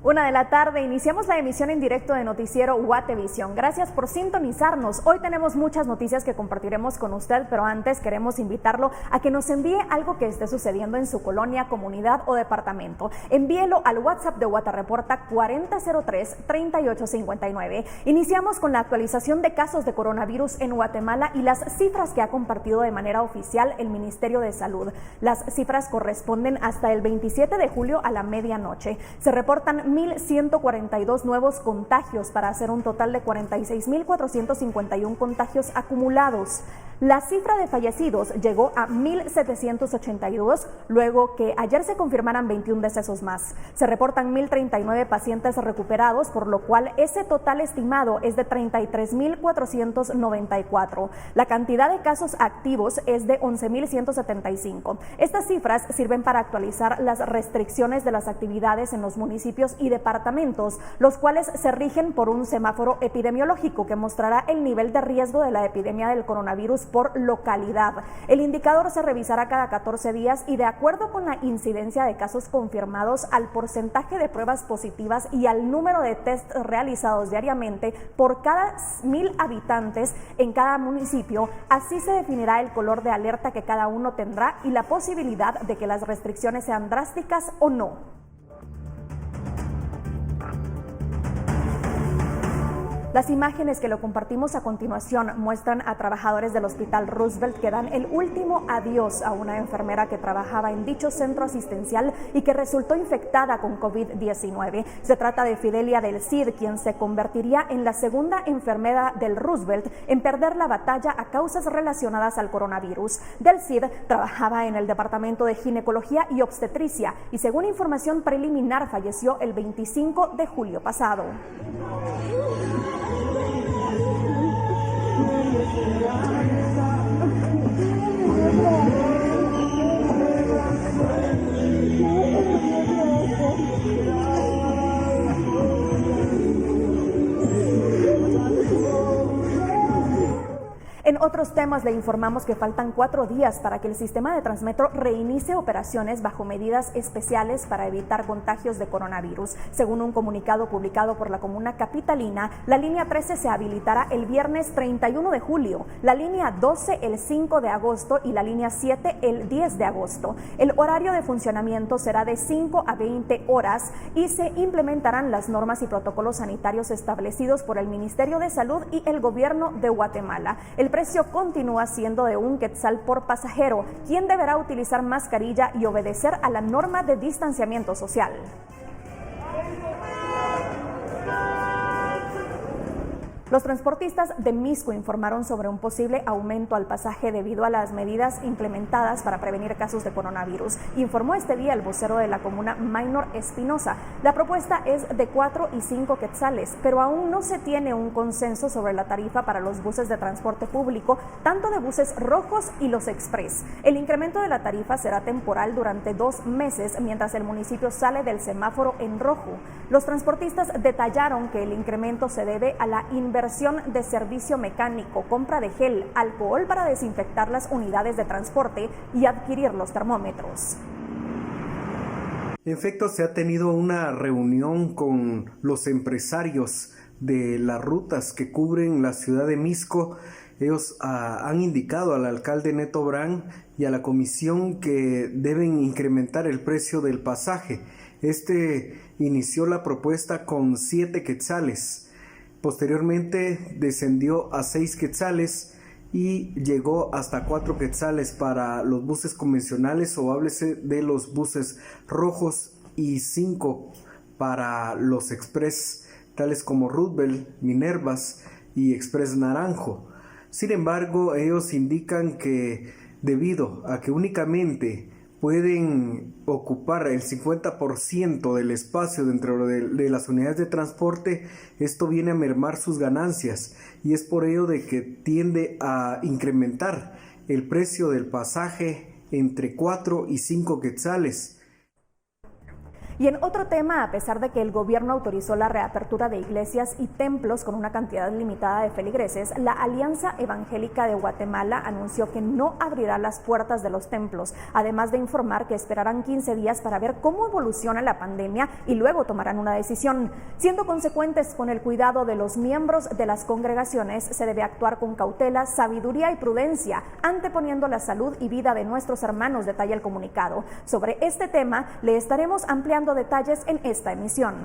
1 de la tarde, iniciamos la emisión en directo de Noticiero Guatevisión. Gracias por sintonizarnos. Hoy tenemos muchas noticias que compartiremos con usted, pero antes queremos invitarlo a que nos envíe algo que esté sucediendo en su colonia, comunidad o departamento. Envíelo al WhatsApp de Guatarreporta 4003-3859. Iniciamos con la actualización de casos de coronavirus en Guatemala y las cifras que ha compartido de manera oficial el Ministerio de Salud. Las cifras corresponden hasta el 27 de julio a la medianoche. Se reportan 1,142 nuevos contagios para hacer un total de 46,451 contagios acumulados. La cifra de fallecidos llegó a 1,782, luego que ayer se confirmaran 21 decesos más. Se reportan 1,039 pacientes recuperados, por lo cual ese total estimado es de 33,494. La cantidad de casos activos es de 11,175. Estas cifras sirven para actualizar las restricciones de las actividades en los municipios y departamentos, los cuales se rigen por un semáforo epidemiológico que mostrará el nivel de riesgo de la epidemia del coronavirus por localidad. El indicador se revisará cada 14 días y de acuerdo con la incidencia de casos confirmados, al porcentaje de pruebas positivas y al número de test realizados diariamente por cada 1,000 habitantes en cada municipio, así se definirá el color de alerta que cada uno tendrá y la posibilidad de que las restricciones sean drásticas o no. Las imágenes que lo compartimos a continuación muestran a trabajadores del Hospital Roosevelt que dan el último adiós a una enfermera que trabajaba en dicho centro asistencial y que resultó infectada con COVID-19. Se trata de Fidelia del Cid, quien se convertiría en la segunda enfermera del Roosevelt en perder la batalla a causas relacionadas al coronavirus. Del Cid trabajaba en el departamento de ginecología y obstetricia y según información preliminar falleció el 25 de julio pasado. En otros temas le informamos que faltan 4 días para que el sistema de Transmetro reinicie operaciones bajo medidas especiales para evitar contagios de coronavirus. Según un comunicado publicado por la comuna capitalina, la línea 13 se habilitará el viernes 31 de julio, la línea 12 el 5 de agosto y la línea 7 el 10 de agosto. El horario de funcionamiento será de 5 a 20 horas y se implementarán las normas y protocolos sanitarios establecidos por el Ministerio de Salud y el Gobierno de Guatemala. El precio continúa siendo de 1 quetzal por pasajero, quien deberá utilizar mascarilla y obedecer a la norma de distanciamiento social. Los transportistas de Misco informaron sobre un posible aumento al pasaje debido a las medidas implementadas para prevenir casos de coronavirus. Informó este día el vocero de la comuna, Maynor Espinosa. La propuesta es de 4 y 5 quetzales, pero aún no se tiene un consenso sobre la tarifa para los buses de transporte público, tanto de buses rojos y los express. El incremento de la tarifa será temporal durante 2 meses mientras el municipio sale del semáforo en rojo. Los transportistas detallaron que el incremento se debe a la inversión de servicio mecánico, compra de gel, alcohol para desinfectar las unidades de transporte y adquirir los termómetros. En efecto, se ha tenido una reunión con los empresarios de las rutas que cubren la ciudad de Misco. Ellos han indicado al alcalde Neto Brand y a la comisión que deben incrementar el precio del pasaje. Este inició la propuesta con 7 quetzales. Posteriormente descendió a 6 quetzales y llegó hasta 4 quetzales para los buses convencionales o háblese de los buses rojos y 5 para los express tales como Roosevelt, Minervas y Express Naranjo. Sin embargo, ellos indican que debido a que únicamente pueden ocupar el 50% del espacio dentro de las unidades de transporte, esto viene a mermar sus ganancias y es por ello de que tiende a incrementar el precio del pasaje entre 4 y 5 quetzales. Y en otro tema, a pesar de que el gobierno autorizó la reapertura de iglesias y templos con una cantidad limitada de feligreses, la Alianza Evangélica de Guatemala anunció que no abrirá las puertas de los templos, además de informar que esperarán 15 días para ver cómo evoluciona la pandemia y luego tomarán una decisión. Siendo consecuentes con el cuidado de los miembros de las congregaciones, se debe actuar con cautela, sabiduría y prudencia, anteponiendo la salud y vida de nuestros hermanos, detalla el comunicado. Sobre este tema le estaremos ampliando detalles en esta emisión.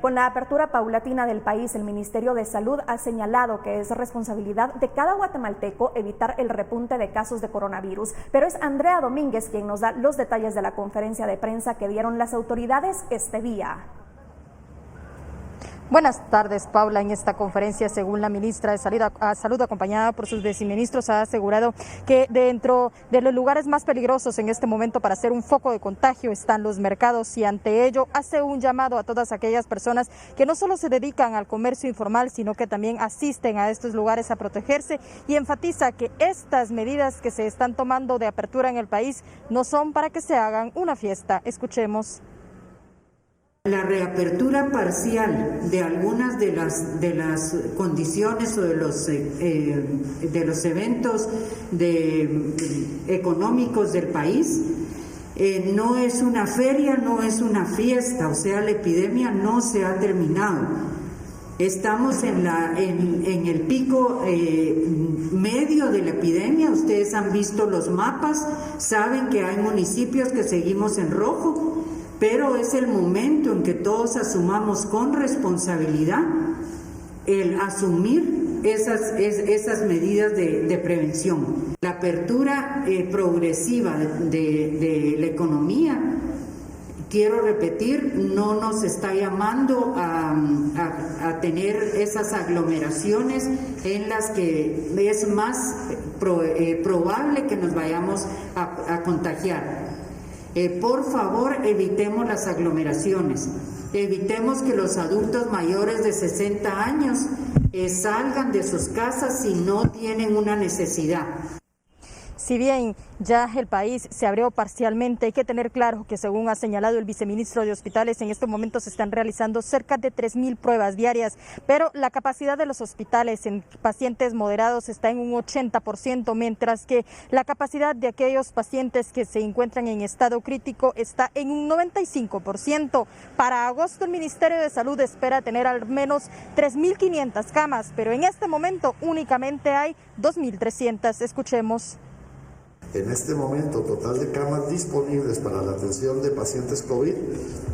Con la apertura paulatina del país, el Ministerio de Salud ha señalado que es responsabilidad de cada guatemalteco evitar el repunte de casos de coronavirus, pero es Andrea Domínguez quien nos da los detalles de la conferencia de prensa que dieron las autoridades este día. Buenas tardes, Paula. En esta conferencia, según la ministra de Salud, acompañada por sus viceministros, ha asegurado que dentro de los lugares más peligrosos en este momento para ser un foco de contagio están los mercados, y ante ello hace un llamado a todas aquellas personas que no solo se dedican al comercio informal, sino que también asisten a estos lugares a protegerse, y enfatiza que estas medidas que se están tomando de apertura en el país no son para que se hagan una fiesta. Escuchemos. La reapertura parcial de algunas de las condiciones o de los eventos económicos del país no es una feria, no es una fiesta, o sea, la epidemia no se ha terminado. Estamos en el pico medio de la epidemia. Ustedes han visto los mapas, saben que hay municipios que seguimos en rojo, pero es el momento en que todos asumamos con responsabilidad el asumir esas medidas de prevención. La apertura progresiva de la economía, quiero repetir, no nos está llamando a tener esas aglomeraciones en las que es más probable que nos vayamos a contagiar. Por favor, evitemos las aglomeraciones, evitemos que los adultos mayores de 60 años salgan de sus casas si no tienen una necesidad. Si bien ya el país se abrió parcialmente, hay que tener claro que, según ha señalado el viceministro de Hospitales, en este momento se están realizando cerca de 3.000 pruebas diarias, pero la capacidad de los hospitales en pacientes moderados está en un 80%, mientras que la capacidad de aquellos pacientes que se encuentran en estado crítico está en un 95%. Para agosto, el Ministerio de Salud espera tener al menos 3.500 camas, pero en este momento únicamente hay 2.300. Escuchemos. En este momento, total de camas disponibles para la atención de pacientes COVID,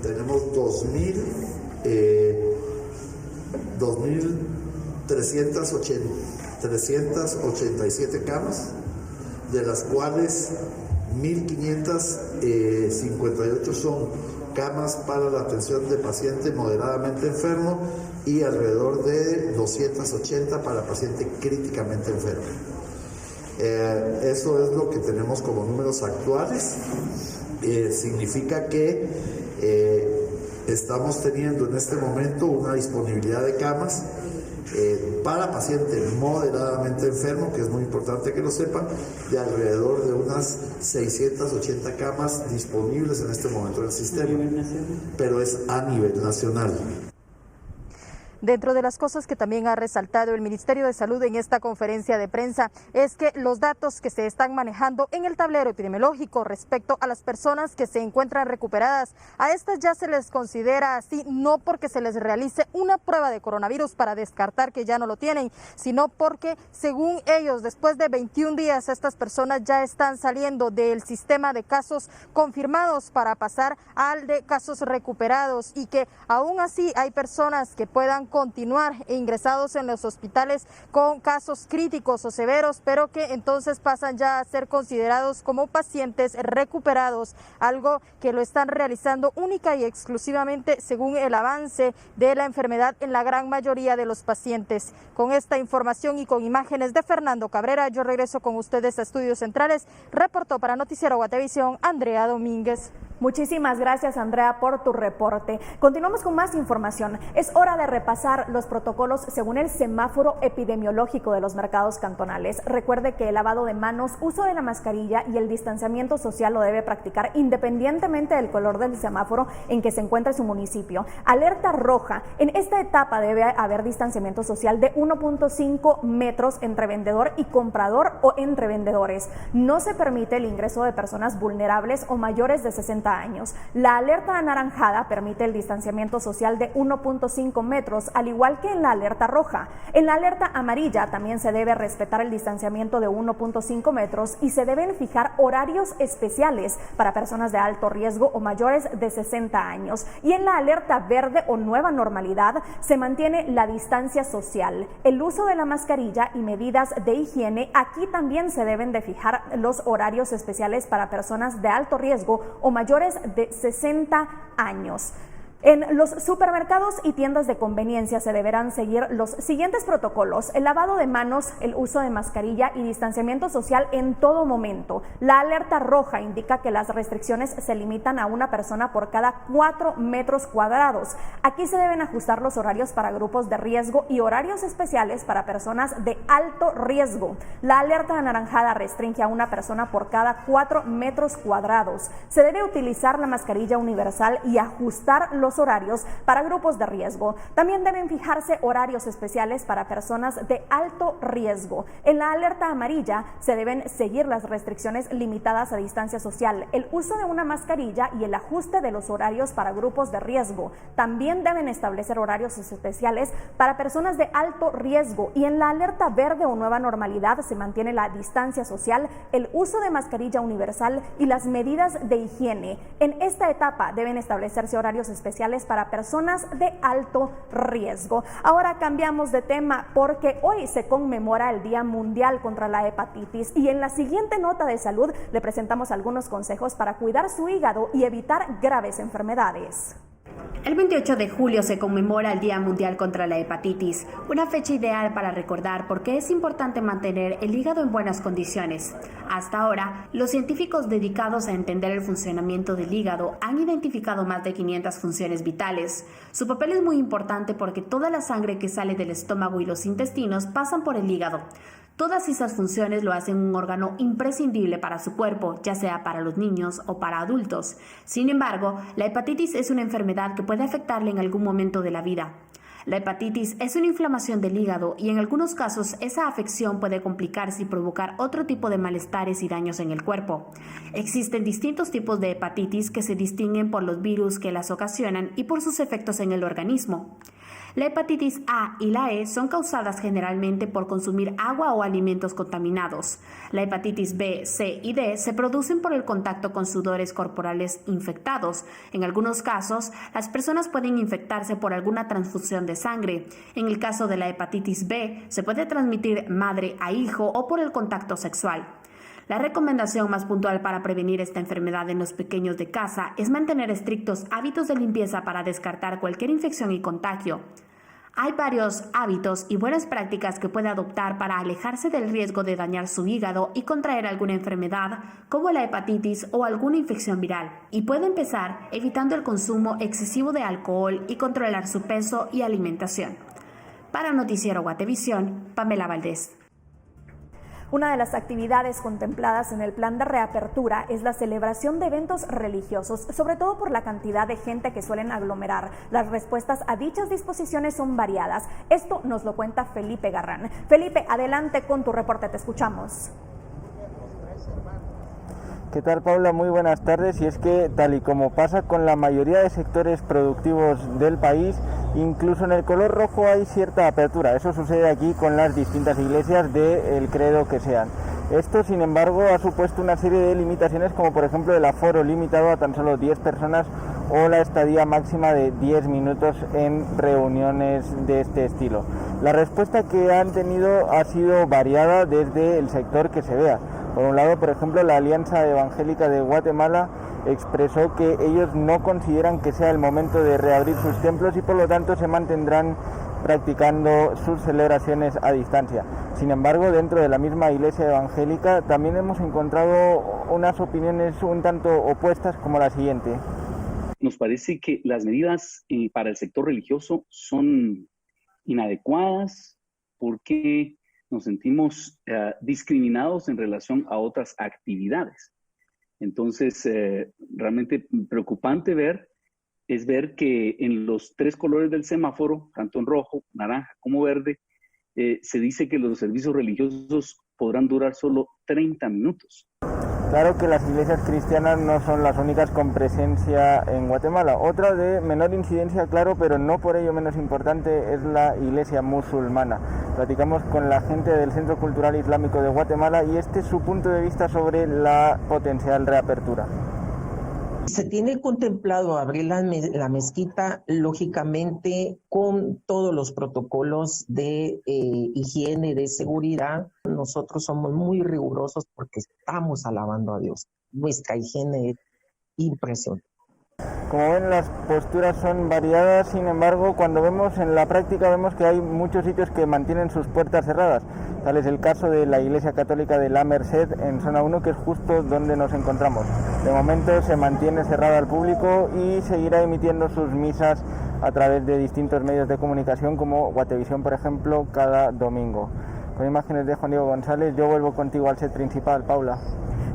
tenemos 2.387 camas, de las cuales 1.558 son camas para la atención de paciente moderadamente enfermo y alrededor de 280 para paciente críticamente enfermo. Eso es lo que tenemos como números actuales. Significa que estamos teniendo en este momento una disponibilidad de camas para paciente moderadamente enfermo, que es muy importante que lo sepan, de alrededor de unas 680 camas disponibles en este momento en el sistema, pero es a nivel nacional. Dentro de las cosas que también ha resaltado el Ministerio de Salud en esta conferencia de prensa es que los datos que se están manejando en el tablero epidemiológico respecto a las personas que se encuentran recuperadas, a estas ya se les considera así no porque se les realice una prueba de coronavirus para descartar que ya no lo tienen, sino porque, según ellos, después de 21 días estas personas ya están saliendo del sistema de casos confirmados para pasar al de casos recuperados, y que aún así hay personas que puedan continuar ingresados en los hospitales con casos críticos o severos, pero que entonces pasan ya a ser considerados como pacientes recuperados, algo que lo están realizando única y exclusivamente según el avance de la enfermedad en la gran mayoría de los pacientes. Con esta información y con imágenes de Fernando Cabrera, yo regreso con ustedes a Estudios Centrales. Reportó para Noticiero Guatevisión, Andrea Domínguez. Muchísimas gracias, Andrea, por tu reporte. Continuamos con más información. Es hora de repasar los protocolos según el semáforo epidemiológico de los mercados cantonales. Recuerde que el lavado de manos, uso de la mascarilla y el distanciamiento social lo debe practicar independientemente del color del semáforo en que se encuentre su municipio. Alerta roja. En esta etapa debe haber distanciamiento social de 1.5 metros entre vendedor y comprador o entre vendedores. No se permite el ingreso de personas vulnerables o mayores de 60 años. La alerta anaranjada permite el distanciamiento social de 1.5 metros, al igual que en la alerta roja. En la alerta amarilla también se debe respetar el distanciamiento de 1.5 metros y se deben fijar horarios especiales para personas de alto riesgo o mayores de 60 años. Y en la alerta verde o nueva normalidad se mantiene la distancia social, el uso de la mascarilla y medidas de higiene. Aquí también se deben de fijar los horarios especiales para personas de alto riesgo o mayores de 60 años. En los supermercados y tiendas de conveniencia se deberán seguir los siguientes protocolos: el lavado de manos, el uso de mascarilla y distanciamiento social en todo momento. La alerta roja indica que las restricciones se limitan a una persona por cada 4 metros cuadrados. Aquí se deben ajustar los horarios para grupos de riesgo y horarios especiales para personas de alto riesgo. La alerta anaranjada restringe a una persona por cada 4 metros cuadrados. Se debe utilizar la mascarilla universal y ajustar los horarios para grupos de riesgo. También deben fijarse horarios especiales para personas de alto riesgo. En la alerta amarilla se deben seguir las restricciones limitadas a distancia social, el uso de una mascarilla y el ajuste de los horarios para grupos de riesgo. También deben establecer horarios especiales para personas de alto riesgo. Y en la alerta verde o nueva normalidad se mantiene la distancia social, el uso de mascarilla universal y las medidas de higiene. En esta etapa deben establecerse horarios especiales para personas de alto riesgo. Ahora cambiamos de tema porque hoy se conmemora el Día Mundial contra la Hepatitis y en la siguiente nota de salud le presentamos algunos consejos para cuidar su hígado y evitar graves enfermedades. El 28 de julio se conmemora el Día Mundial contra la Hepatitis, una fecha ideal para recordar por qué es importante mantener el hígado en buenas condiciones. Hasta ahora, los científicos dedicados a entender el funcionamiento del hígado han identificado más de 500 funciones vitales. Su papel es muy importante porque toda la sangre que sale del estómago y los intestinos pasan por el hígado. Todas esas funciones lo hacen un órgano imprescindible para su cuerpo, ya sea para los niños o para adultos. Sin embargo, la hepatitis es una enfermedad que puede afectarle en algún momento de la vida. La hepatitis es una inflamación del hígado y en algunos casos esa afección puede complicarse y provocar otro tipo de malestares y daños en el cuerpo. Existen distintos tipos de hepatitis que se distinguen por los virus que las ocasionan y por sus efectos en el organismo. La hepatitis A y la E son causadas generalmente por consumir agua o alimentos contaminados. La hepatitis B, C y D se producen por el contacto con sudores corporales infectados. En algunos casos, las personas pueden infectarse por alguna transfusión de sangre. En el caso de la hepatitis B, se puede transmitir madre a hijo o por el contacto sexual. La recomendación más puntual para prevenir esta enfermedad en los pequeños de casa es mantener estrictos hábitos de limpieza para descartar cualquier infección y contagio. Hay varios hábitos y buenas prácticas que puede adoptar para alejarse del riesgo de dañar su hígado y contraer alguna enfermedad como la hepatitis o alguna infección viral. Y puede empezar evitando el consumo excesivo de alcohol y controlar su peso y alimentación. Para Noticiero Guatevisión, Pamela Valdés. Una de las actividades contempladas en el plan de reapertura es la celebración de eventos religiosos, sobre todo por la cantidad de gente que suelen aglomerar. Las respuestas a dichas disposiciones son variadas. Esto nos lo cuenta Felipe Garrán. Felipe, adelante con tu reporte, te escuchamos. ¿Qué tal, Paula? Muy buenas tardes. Y es que, tal y como pasa con la mayoría de sectores productivos del país, incluso en el color rojo hay cierta apertura. Eso sucede aquí con las distintas iglesias del credo que sean. Esto, sin embargo, ha supuesto una serie de limitaciones, como por ejemplo el aforo limitado a tan solo 10 personas o la estadía máxima de 10 minutos en reuniones de este estilo. La respuesta que han tenido ha sido variada desde el sector que se vea. Por un lado, por ejemplo, la Alianza Evangélica de Guatemala expresó que ellos no consideran que sea el momento de reabrir sus templos y por lo tanto se mantendrán practicando sus celebraciones a distancia. Sin embargo, dentro de la misma iglesia evangélica también hemos encontrado unas opiniones un tanto opuestas, como la siguiente. Nos parece que las medidas para el sector religioso son inadecuadas porque nos sentimos discriminados en relación a otras actividades. Entonces, realmente preocupante ver que en los 3 colores del semáforo, tanto en rojo, naranja como verde, se dice que los servicios religiosos podrán durar solo 30 minutos. Claro que las iglesias cristianas no son las únicas con presencia en Guatemala. Otra de menor incidencia, claro, pero no por ello menos importante, es la iglesia musulmana. Platicamos con la gente del Centro Cultural Islámico de Guatemala y este es su punto de vista sobre la potencial reapertura. Se tiene contemplado abrir la mezquita, lógicamente, con todos los protocolos de higiene, de seguridad. Nosotros somos muy rigurosos porque estamos alabando a Dios. Nuestra higiene es impresionante. Como ven, las posturas son variadas, sin embargo, cuando vemos en la práctica vemos que hay muchos sitios que mantienen sus puertas cerradas. Tal es el caso de la Iglesia Católica de La Merced en Zona 1, que es justo donde nos encontramos. De momento se mantiene cerrada al público y seguirá emitiendo sus misas a través de distintos medios de comunicación como Guatevisión, por ejemplo, cada domingo. Con imágenes de Juan Diego González, yo vuelvo contigo al set principal, Paula.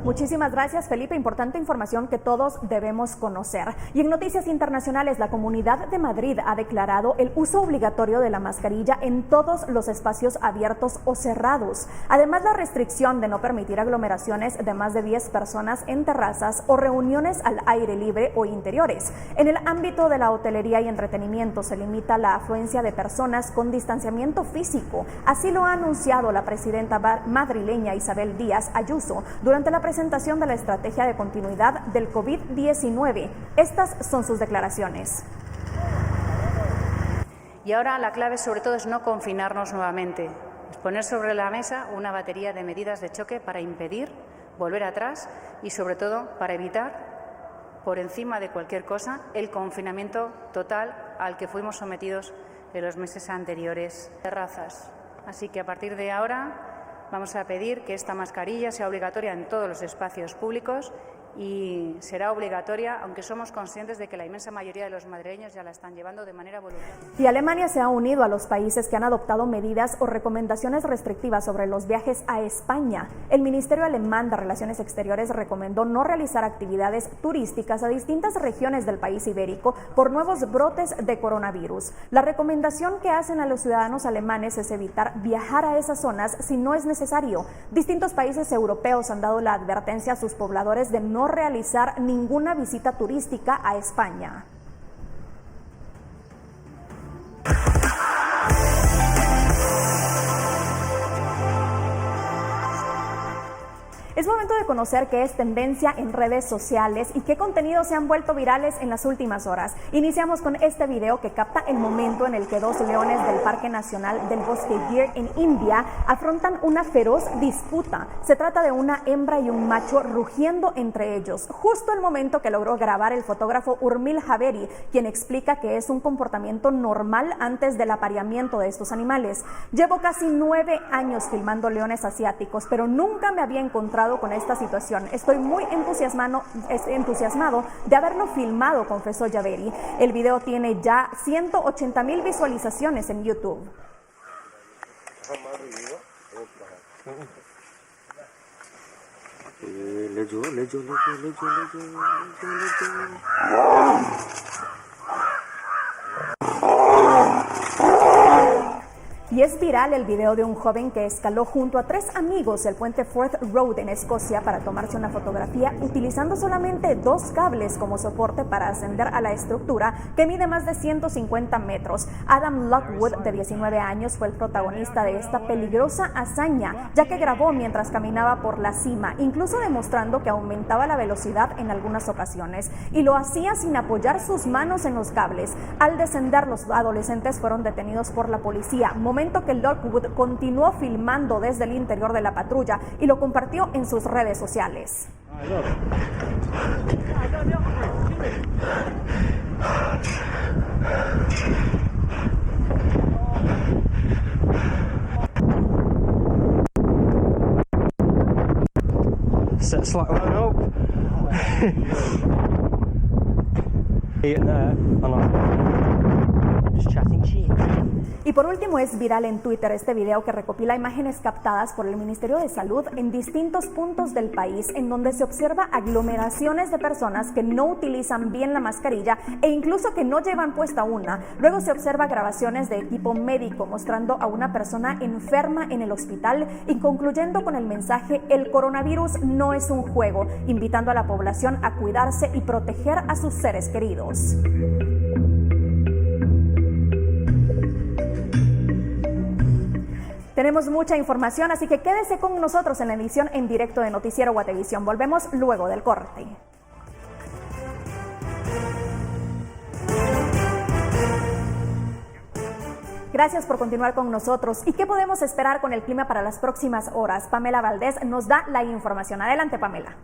Muchísimas gracias, Felipe. Importante información que todos debemos conocer. Y en noticias internacionales, la Comunidad de Madrid ha declarado el uso obligatorio de la mascarilla en todos los espacios abiertos o cerrados. Además, la restricción de no permitir aglomeraciones de más de 10 personas en terrazas o reuniones al aire libre o interiores. En el ámbito de la hotelería y entretenimiento se limita la afluencia de personas con distanciamiento físico. Así lo ha anunciado la presidenta madrileña Isabel Díaz Ayuso durante la presentación de la estrategia de continuidad del COVID-19. Estas son sus declaraciones. Y ahora la clave sobre todo es no confinarnos nuevamente, es poner sobre la mesa una batería de medidas de choque para impedir volver atrás y sobre todo para evitar, por encima de cualquier cosa, el confinamiento total al que fuimos sometidos en los meses anteriores. Terrazas. Así que a partir de ahora vamos a pedir que esta mascarilla sea obligatoria en todos los espacios públicos y será obligatoria, aunque somos conscientes de que la inmensa mayoría de los madrileños ya la están llevando de manera voluntaria. Y Alemania se ha unido a los países que han adoptado medidas o recomendaciones restrictivas sobre los viajes a España. El Ministerio Alemán de Relaciones Exteriores recomendó no realizar actividades turísticas a distintas regiones del país ibérico por nuevos brotes de coronavirus. La recomendación que hacen a los ciudadanos alemanes es evitar viajar a esas zonas si no es necesario. Distintos países europeos han dado la advertencia a sus pobladores de no realizar ninguna visita turística a España. Es momento de conocer qué es tendencia en redes sociales y qué contenidos se han vuelto virales en las últimas horas. Iniciamos con este video que capta el momento en el que 2 leones del Parque Nacional del Bosque Gir en India afrontan una feroz disputa. Se trata de una hembra y un macho rugiendo entre ellos, justo el momento que logró grabar el fotógrafo Urmil Javeri, quien explica que es un comportamiento normal antes del apareamiento de estos animales. Llevo casi 9 años filmando leones asiáticos, pero nunca me había encontrado con esta situación. Estoy muy entusiasmado de haberlo filmado, confesó Javeri. El video tiene ya 180,000 visualizaciones en YouTube. Y es viral el video de un joven que escaló junto a 3 amigos el puente Forth Road en Escocia para tomarse una fotografía utilizando solamente 2 cables como soporte para ascender a la estructura que mide más de 150 metros. Adam Lockwood, de 19 años, fue el protagonista de esta peligrosa hazaña, ya que grabó mientras caminaba por la cima, incluso demostrando que aumentaba la velocidad en algunas ocasiones, y lo hacía sin apoyar sus manos en los cables. Al descender, los adolescentes fueron detenidos por la policía, momento que Lockwood continuó filmando desde el interior de la patrulla y lo compartió en sus redes sociales. Y por último, es viral en Twitter este video que recopila imágenes captadas por el Ministerio de Salud en distintos puntos del país, en donde se observa aglomeraciones de personas que no utilizan bien la mascarilla e incluso que no llevan puesta una. Luego se observa grabaciones de equipo médico mostrando a una persona enferma en el hospital y concluyendo con el mensaje: el coronavirus no es un juego, invitando a la población a cuidarse y proteger a sus seres queridos. Tenemos mucha información, así que quédese con nosotros en la emisión en directo de Noticiero Guatevisión. Volvemos luego del corte. Gracias por continuar con nosotros. ¿Y qué podemos esperar con el clima para las próximas horas? Pamela Valdés nos da la información. Adelante, Pamela.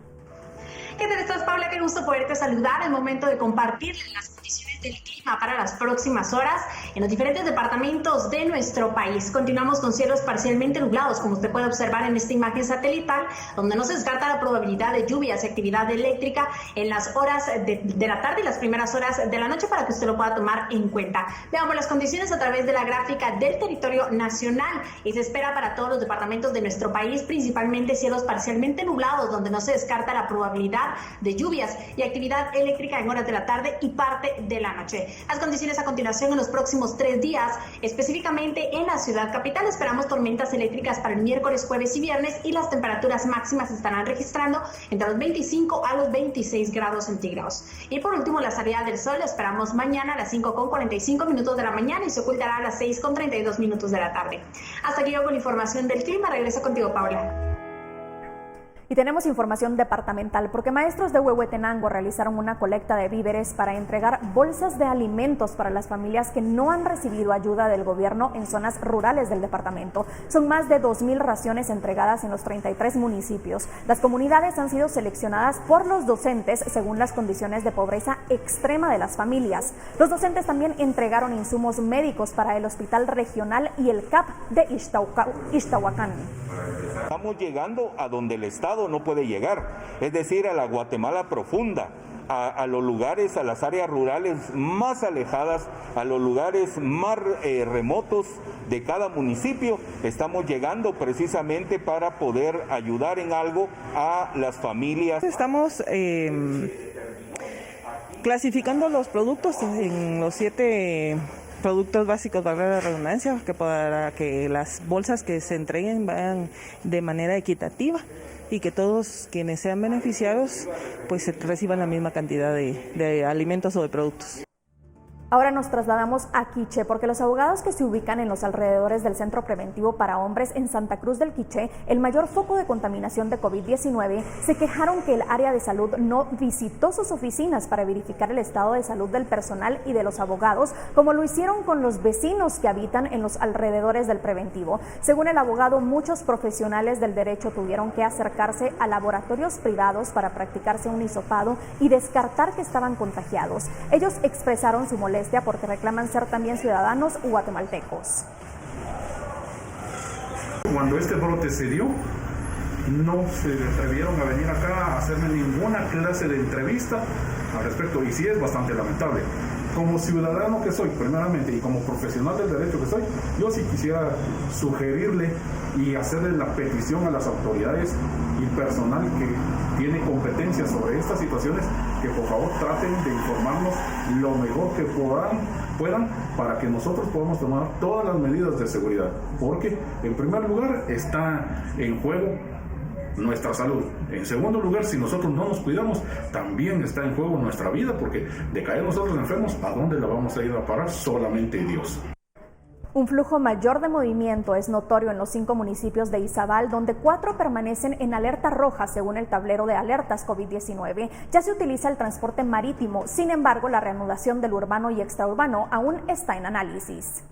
¿Qué tal estás, Paula? Qué gusto poderte saludar. Es momento de compartir las condiciones del clima para las próximas horas en los diferentes departamentos de nuestro país. Continuamos con cielos parcialmente nublados, como usted puede observar en esta imagen satelital, donde no se descarta la probabilidad de lluvias y actividad eléctrica en las horas de la tarde y las primeras horas de la noche, para que usted lo pueda tomar en cuenta. Veamos las condiciones a través de la gráfica del territorio nacional, y se espera para todos los departamentos de nuestro país principalmente cielos parcialmente nublados, donde no se descarta la probabilidad de lluvias y actividad eléctrica en horas de la tarde y parte de la noche. Las condiciones a continuación en los próximos 3 días, específicamente en la ciudad capital, esperamos tormentas eléctricas para el miércoles, jueves y viernes, y las temperaturas máximas estarán registrando entre los 25 a los 26 grados centígrados. Y por último, la salida del sol la esperamos mañana a las 5:45 de la mañana y se ocultará a las 6:32 de la tarde. Hasta aquí yo con la información del clima. Regreso contigo, Paula. Y tenemos información departamental porque maestros de Huehuetenango realizaron una colecta de víveres para entregar bolsas de alimentos para las familias que no han recibido ayuda del gobierno en zonas rurales del departamento. Son más de 2,000 raciones entregadas en los 33 municipios. Las comunidades han sido seleccionadas por los docentes según las condiciones de pobreza extrema de las familias. Los docentes también entregaron insumos médicos para el Hospital Regional y el CAP de Ixtahuacán. Estamos llegando a donde el Estado no puede llegar, es decir, a la Guatemala profunda, a los lugares, a las áreas rurales más alejadas, a los lugares más remotos de cada municipio. Estamos llegando precisamente para poder ayudar en algo a las familias. Estamos clasificando los productos en los 7 productos básicos, valga la redundancia, que para que las bolsas que se entreguen vayan de manera equitativa y que todos quienes sean beneficiados pues reciban la misma cantidad de alimentos o de productos. Ahora nos trasladamos a Quiché porque los abogados que se ubican en los alrededores del Centro Preventivo para Hombres en Santa Cruz del Quiché, el mayor foco de contaminación de COVID-19, se quejaron que el área de salud no visitó sus oficinas para verificar el estado de salud del personal y de los abogados, como lo hicieron con los vecinos que habitan en los alrededores del preventivo. Según el abogado, muchos profesionales del derecho tuvieron que acercarse a laboratorios privados para practicarse un hisopado y descartar que estaban contagiados. Ellos expresaron su molestia porque reclaman ser también ciudadanos guatemaltecos. Cuando este brote se dio, no se atrevieron a venir acá a hacerme ninguna clase de entrevista al respecto, y sí es bastante lamentable. Como ciudadano que soy, primeramente, y como profesional del derecho que soy, yo sí quisiera sugerirle y hacerle la petición a las autoridades y personal que tiene competencia sobre estas situaciones, que por favor traten de informarnos lo mejor que puedan para que nosotros podamos tomar todas las medidas de seguridad, porque en primer lugar está en juego nuestra salud. En segundo lugar, si nosotros no nos cuidamos, también está en juego nuestra vida, porque de caer nosotros enfermos, ¿a dónde la vamos a ir a parar? Solamente Dios. Un flujo mayor de movimiento es notorio en los 5 municipios de Izabal, donde 4 permanecen en alerta roja según el tablero de alertas COVID-19. Ya se utiliza el transporte marítimo, sin embargo, la reanudación del urbano y extraurbano aún está en análisis.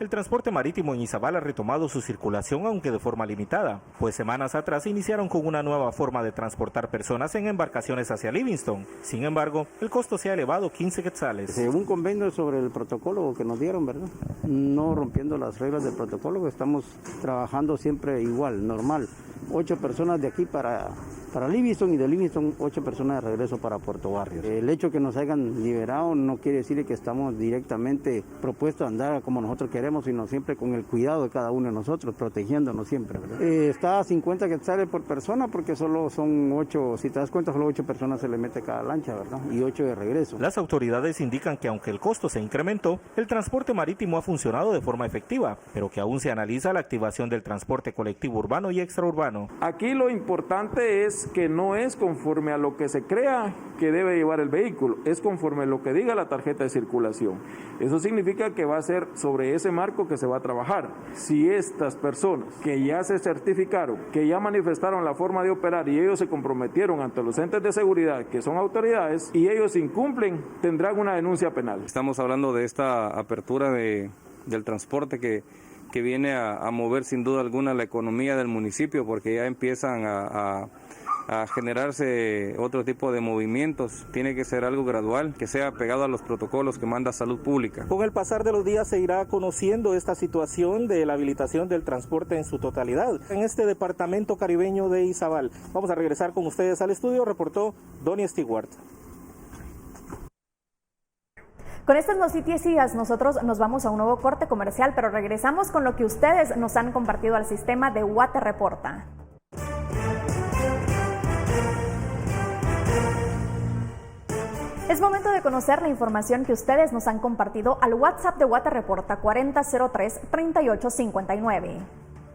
El transporte marítimo en Izabal ha retomado su circulación, aunque de forma limitada, pues semanas atrás iniciaron con una nueva forma de transportar personas en embarcaciones hacia Livingston. Sin embargo, el costo se ha elevado 15 quetzales. Un convenio sobre el protocolo que nos dieron, ¿verdad? No rompiendo las reglas del protocolo, estamos trabajando siempre igual, normal. 8 personas de aquí para Livingston y de Livingston 8 personas de regreso para Puerto Barrios. El hecho que nos hayan liberado no quiere decir que estamos directamente propuestos a andar como nosotros queremos, sino siempre con el cuidado de cada uno de nosotros, protegiéndonos siempre, ¿verdad? Está a 50 quetzales por persona porque solo son 8, si te das cuenta, solo 8 personas se le mete cada lancha, ¿verdad? Y 8 de regreso. Las autoridades indican que aunque el costo se incrementó, el transporte marítimo ha funcionado de forma efectiva, pero que aún se analiza la activación del transporte colectivo urbano y extraurbano. Aquí lo importante es que no es conforme a lo que se crea que debe llevar el vehículo, es conforme a lo que diga la tarjeta de circulación. Eso significa que va a ser sobre ese marco que se va a trabajar. Si estas personas que ya se certificaron, que ya manifestaron la forma de operar y ellos se comprometieron ante los entes de seguridad, que son autoridades, y ellos incumplen, tendrán una denuncia penal. Estamos hablando de esta apertura del transporte que viene a mover sin duda alguna la economía del municipio, porque ya empiezan a generarse otro tipo de movimientos. Tiene que ser algo gradual, que sea pegado a los protocolos que manda Salud Pública. Con el pasar de los días se irá conociendo esta situación de la habilitación del transporte en su totalidad en este departamento caribeño de Izabal. Vamos a regresar con ustedes al estudio, reportó Donnie Stewart. Con estas noticias nosotros nos vamos a un nuevo corte comercial, pero regresamos con lo que ustedes nos han compartido al sistema de Guate Reporta. Es momento de conocer la información que ustedes nos han compartido al WhatsApp de Guate Reporta 4003-3859.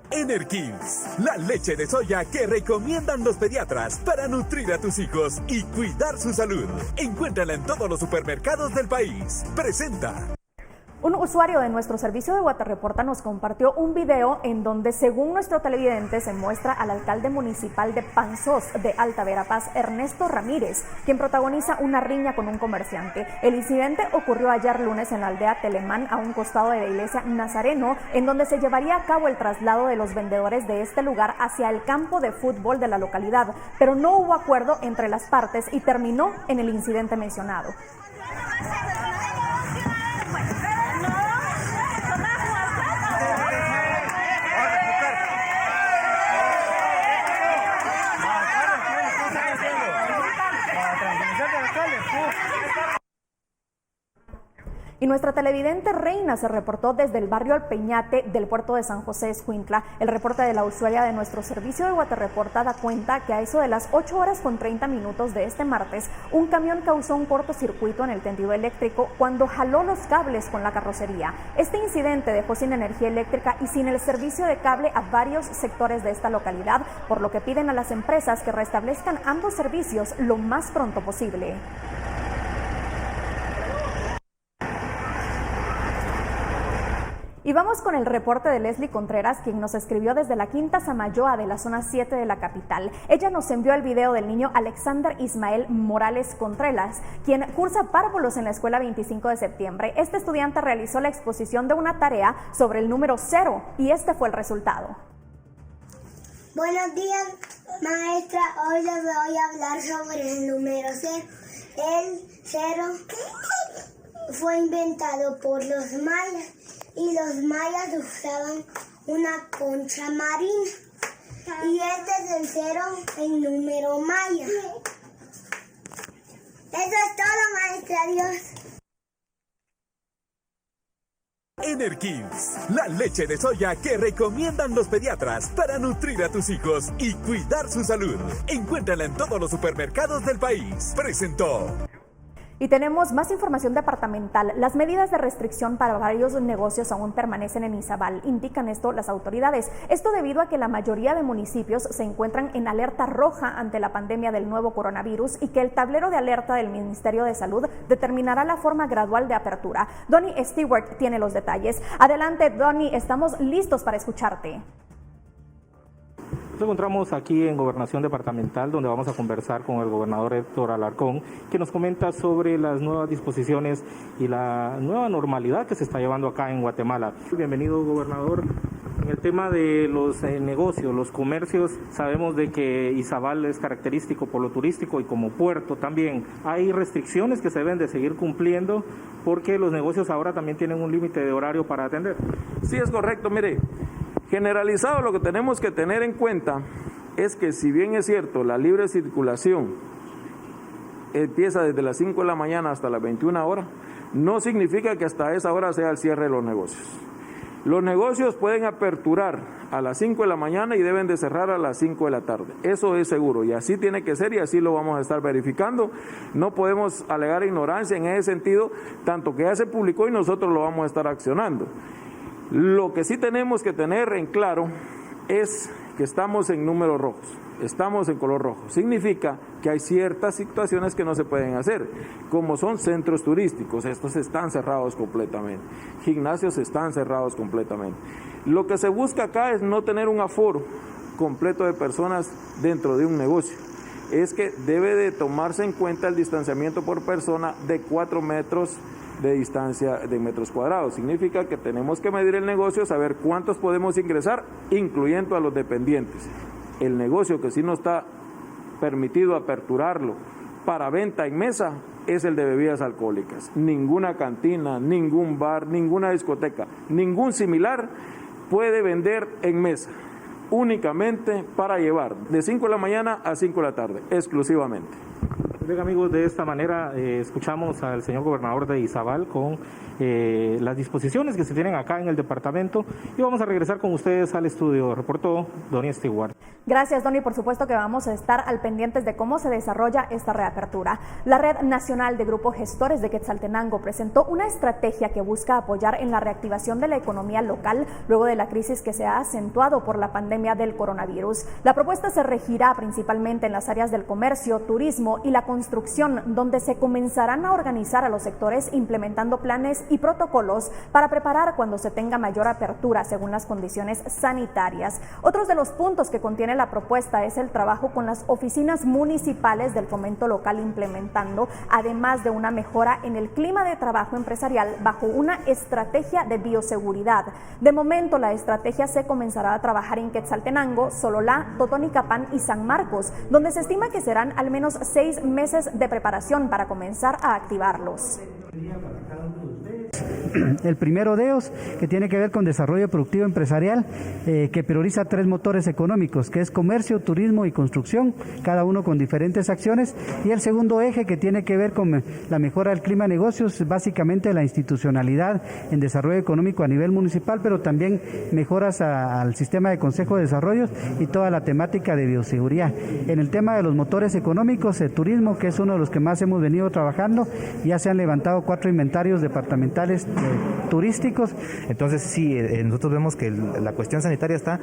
Energins, la leche de soya que recomiendan los pediatras para nutrir a tus hijos y cuidar su salud. Encuéntrala en todos los supermercados del país. Presenta. Un usuario de nuestro servicio de Guate Reporta nos compartió un video en donde, según nuestro televidente, se muestra al alcalde municipal de Panzós de Alta Verapaz, Ernesto Ramírez, quien protagoniza una riña con un comerciante. El incidente ocurrió ayer lunes en la aldea Telemán, a un costado de la iglesia Nazareno, en donde se llevaría a cabo el traslado de los vendedores de este lugar hacia el campo de fútbol de la localidad, pero no hubo acuerdo entre las partes y terminó en el incidente mencionado. Y nuestra televidente Reina se reportó desde el barrio El Peñate del puerto de San José Escuintla. El reporte de la usuaria de nuestro servicio de Guate Reporta da cuenta que a eso de las 8:30 de este martes, un camión causó un cortocircuito en el tendido eléctrico cuando jaló los cables con la carrocería. Este incidente dejó sin energía eléctrica y sin el servicio de cable a varios sectores de esta localidad, por lo que piden a las empresas que restablezcan ambos servicios lo más pronto posible. Y vamos con el reporte de Leslie Contreras, quien nos escribió desde la Quinta Samayoa de la zona 7 de la capital. Ella nos envió el video del niño Alexander Ismael Morales Contreras, quien cursa párvulos en la escuela 25 de septiembre. Este estudiante realizó la exposición de una tarea sobre el número 0 y este fue el resultado. Buenos días, maestra. Hoy les voy a hablar sobre el número 0. El 0 fue inventado por los mayas. Y los mayas usaban una concha marina. Y este es el 0 en número maya. Eso es todo, maestra. Adiós. Energins, la leche de soya que recomiendan los pediatras para nutrir a tus hijos y cuidar su salud. Encuéntrala en todos los supermercados del país. Presentó. Y tenemos más información departamental. Las medidas de restricción para varios negocios aún permanecen en Izabal, indican esto las autoridades. Esto debido a que la mayoría de municipios se encuentran en alerta roja ante la pandemia del nuevo coronavirus y que el tablero de alerta del Ministerio de Salud determinará la forma gradual de apertura. Donnie Stewart tiene los detalles. Adelante, Donnie, estamos listos para escucharte. Nos encontramos aquí en Gobernación Departamental, donde vamos a conversar con el gobernador Héctor Alarcón, que nos comenta sobre las nuevas disposiciones y la nueva normalidad que se está llevando acá en Guatemala. Bienvenido, gobernador. En el tema de los negocios, los comercios, sabemos de que Izabal es característico por lo turístico y como puerto también. Hay restricciones que se deben de seguir cumpliendo porque los negocios ahora también tienen un límite de horario para atender. Sí, es correcto. Mire, Generalizado, lo que tenemos que tener en cuenta es que, si bien es cierto, la libre circulación empieza desde las 5 de la mañana hasta las 21 horas, no significa que hasta esa hora sea el cierre de los negocios. Los negocios pueden aperturar a las 5 de la mañana y deben de cerrar a las 5 de la tarde. Eso es seguro, y así tiene que ser, y así lo vamos a estar verificando. No podemos alegar ignorancia en ese sentido, tanto que ya se publicó y nosotros lo vamos a estar accionando. Lo que sí tenemos que tener en claro es que estamos en números rojos, estamos en color rojo. Significa que hay ciertas situaciones que no se pueden hacer, como son centros turísticos, estos están cerrados completamente, gimnasios están cerrados completamente. Lo que se busca acá es no tener un aforo completo de personas dentro de un negocio, es que debe de tomarse en cuenta el distanciamiento por persona de 4 metros de distancia de metros cuadrados. Significa que tenemos que medir el negocio, saber cuántos podemos ingresar, incluyendo a los dependientes. El negocio que sí no está permitido aperturarlo para venta en mesa es el de bebidas alcohólicas. Ninguna cantina, ningún bar, ninguna discoteca, ningún similar puede vender en mesa, únicamente para llevar de 5 de la mañana a 5 de la tarde, exclusivamente. Bien, amigos, de esta manera escuchamos al señor gobernador de Izabal con las disposiciones que se tienen acá en el departamento, y vamos a regresar con ustedes al estudio. Reportó Donny Stewart. Gracias, Donny. Por supuesto que vamos a estar al pendientes de cómo se desarrolla esta reapertura. La Red Nacional de Grupos Gestores de Quetzaltenango presentó una estrategia que busca apoyar en la reactivación de la economía local luego de la crisis que se ha acentuado por la pandemia del coronavirus. La propuesta se regirá principalmente en las áreas del comercio, turismo y la construcción, donde se comenzarán a organizar a los sectores implementando planes y protocolos para preparar cuando se tenga mayor apertura según las condiciones sanitarias. Otros de los puntos que contiene la propuesta es el trabajo con las oficinas municipales del fomento local implementando, además de una mejora en el clima de trabajo empresarial bajo una estrategia de bioseguridad. De momento, la estrategia se comenzará a trabajar en Quetzaltenango, Sololá, Totonicapán y San Marcos, donde se estima que serán al menos 6 meses de preparación para comenzar a activarlos. El primero de ellos, que tiene que ver con desarrollo productivo empresarial, que prioriza 3 motores económicos, que es comercio, turismo y construcción, cada uno con diferentes acciones. Y el segundo eje, que tiene que ver con la mejora del clima de negocios, básicamente la institucionalidad en desarrollo económico a nivel municipal, pero también mejoras al sistema de consejo de desarrollo y toda la temática de bioseguridad. En el tema de los motores económicos, el turismo, que es uno de los que más hemos venido trabajando, ya se han levantado 4 inventarios departamentales turísticos. Entonces sí, nosotros vemos que la cuestión sanitaria está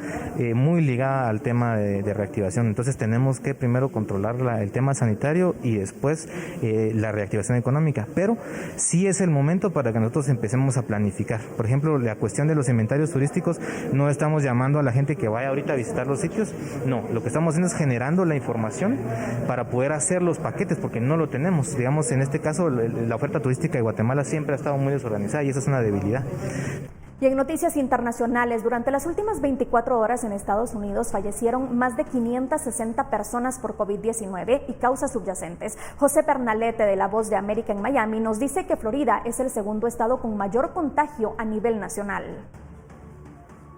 muy ligada al tema de reactivación. Entonces tenemos que primero controlar el tema sanitario y después la reactivación económica. Pero sí es el momento para que nosotros empecemos a planificar. Por ejemplo, la cuestión de los inventarios turísticos, no estamos llamando a la gente que vaya ahorita a visitar los sitios. No, lo que estamos haciendo es generando la información para poder hacer los paquetes, porque no lo tenemos. Digamos, en este caso, la oferta turística de Guatemala siempre ha estado muy desorganizada y esa es una debilidad. Y en noticias internacionales, durante las últimas 24 horas en Estados Unidos fallecieron más de 560 personas por COVID-19 y causas subyacentes. José Pernalete, de La Voz de América en Miami, nos dice que Florida es el segundo estado con mayor contagio a nivel nacional.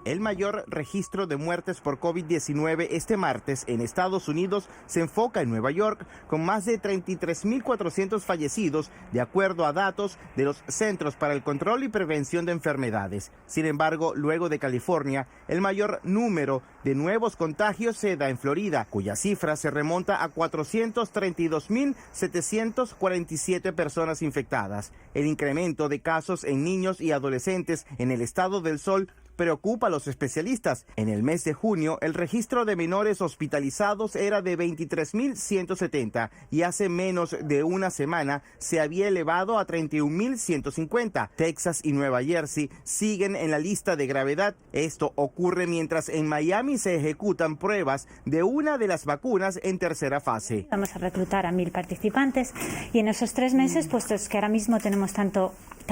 El mayor registro de muertes por COVID-19 este martes en Estados Unidos se enfoca en Nueva York, con más de 33.400 fallecidos, de acuerdo a datos de los Centros para el Control y Prevención de Enfermedades. Sin embargo, luego de California, el mayor número de nuevos contagios se da en Florida, cuya cifra se remonta a 432.747 personas infectadas. El incremento de casos en niños y adolescentes en el Estado del Sol preocupa a los especialistas. En el mes de junio, el registro de menores hospitalizados era de 23.170 y hace menos de una semana se había elevado a 31.150. Texas y Nueva Jersey siguen en la lista de gravedad. Esto ocurre mientras en Miami se ejecutan pruebas de una de las vacunas en tercera fase. Vamos a reclutar a 1.000 participantes y en esos 3 meses, puesto que ahora mismo tenemos tan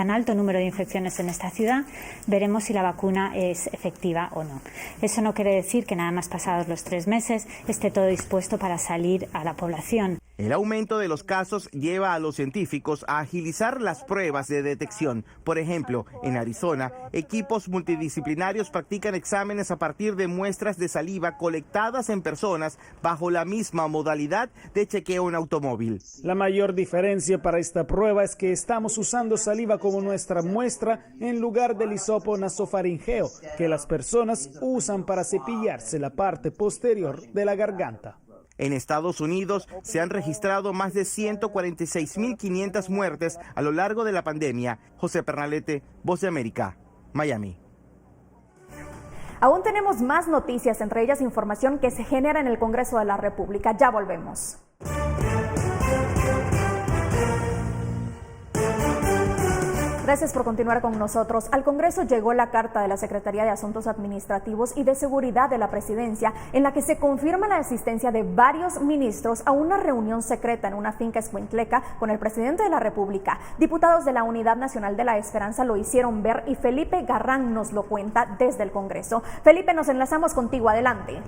alto número de infecciones en esta ciudad, veremos si la vacuna es efectiva o no. Eso no quiere decir que nada más pasados los 3 meses esté todo dispuesto para salir a la población. El aumento de los casos lleva a los científicos a agilizar las pruebas de detección. Por ejemplo, en Arizona, equipos multidisciplinarios practican exámenes a partir de muestras de saliva colectadas en personas bajo la misma modalidad de chequeo en automóvil. La mayor diferencia para esta prueba es que estamos usando saliva como nuestra muestra en lugar del hisopo nasofaringeo que las personas usan para cepillarse la parte posterior de la garganta. En Estados Unidos se han registrado más de 146.500 muertes a lo largo de la pandemia. José Pernalete, Voz de América, Miami. Aún tenemos más noticias, entre ellas información que se genera en el Congreso de la República. Ya volvemos. Gracias por continuar con nosotros. Al Congreso llegó la carta de la Secretaría de Asuntos Administrativos y de Seguridad de la Presidencia en la que se confirma la asistencia de varios ministros a una reunión secreta en una finca escuintleca con el presidente de la República. Diputados de la Unidad Nacional de la Esperanza lo hicieron ver y Felipe Garrán nos lo cuenta desde el Congreso. Felipe, nos enlazamos contigo. Adelante.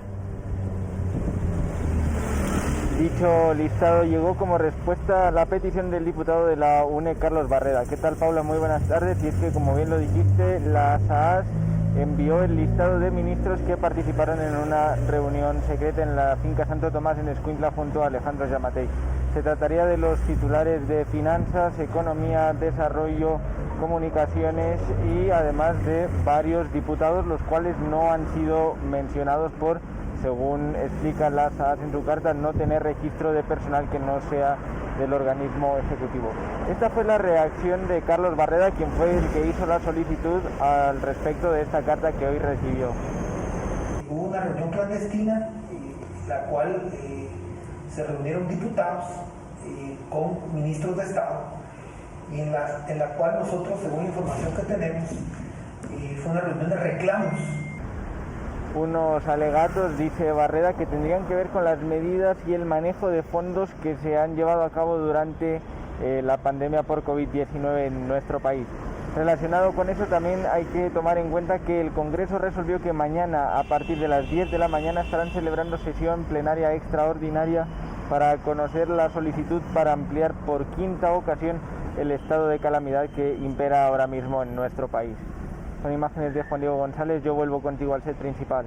Dicho listado llegó como respuesta a la petición del diputado de la UNE, Carlos Barreda. ¿Qué tal, Paula? Muy buenas tardes. Y es que, como bien lo dijiste, la SAAS envió el listado de ministros que participaron en una reunión secreta en la finca Santo Tomás en Escuintla junto a Alejandro Yamatei. Se trataría de los titulares de Finanzas, Economía, Desarrollo, Comunicaciones y además de varios diputados, los cuales no han sido mencionados por, según explica la SAAS en su carta, no tener registro de personal que no sea del organismo ejecutivo. Esta fue la reacción de Carlos Barreda, quien fue el que hizo la solicitud al respecto de esta carta que hoy recibió. Hubo una reunión clandestina, la cual se reunieron diputados con ministros de Estado, y en la cual nosotros, según la información que tenemos, fue una reunión de reclamos. Unos alegatos, dice Barreda, que tendrían que ver con las medidas y el manejo de fondos que se han llevado a cabo durante la pandemia por COVID-19 en nuestro país. Relacionado con eso, también hay que tomar en cuenta que el Congreso resolvió que mañana, a partir de las 10 de la mañana, estarán celebrando sesión plenaria extraordinaria para conocer la solicitud para ampliar por quinta ocasión el estado de calamidad que impera ahora mismo en nuestro país. Son imágenes de Juan Diego González. Yo vuelvo contigo al set principal.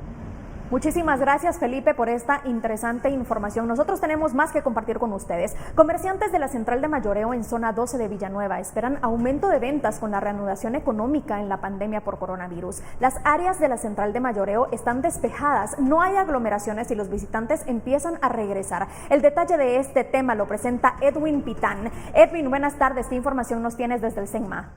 Muchísimas gracias, Felipe, por esta interesante información. Nosotros tenemos más que compartir con ustedes. Comerciantes de la Central de Mayoreo en zona 12 de Villanueva esperan aumento de ventas con la reanudación económica en la pandemia por coronavirus. Las áreas de la Central de Mayoreo están despejadas, no hay aglomeraciones y los visitantes empiezan a regresar. El detalle de este tema lo presenta Edwin Pitán. Edwin, buenas tardes. ¿Qué información nos tienes desde el CENMA?